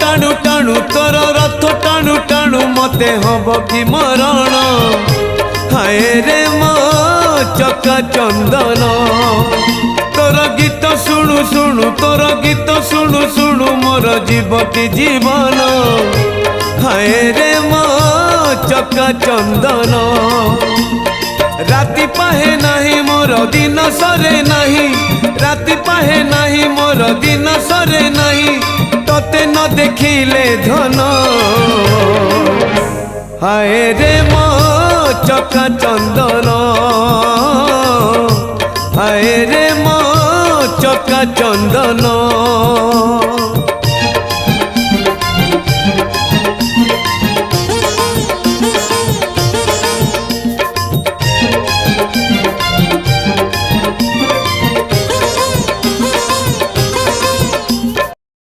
टाणु टाणु तोर रथ टाणु टाणु मते हब कि मरण हाय रे मो चका चंदन तोर गीत शुणु शुणु तोर गीत शुणु शुणु मोर जीव कि जीवन हाय रे मो चका चंदन राति पाहे नहीं मोर दिन सरे नहीं राति पाहे नहीं मोर दिन सरे नहीं तोते न देखिले धन हाय रे मो चका चंदन हाय रे मो चका चंदन।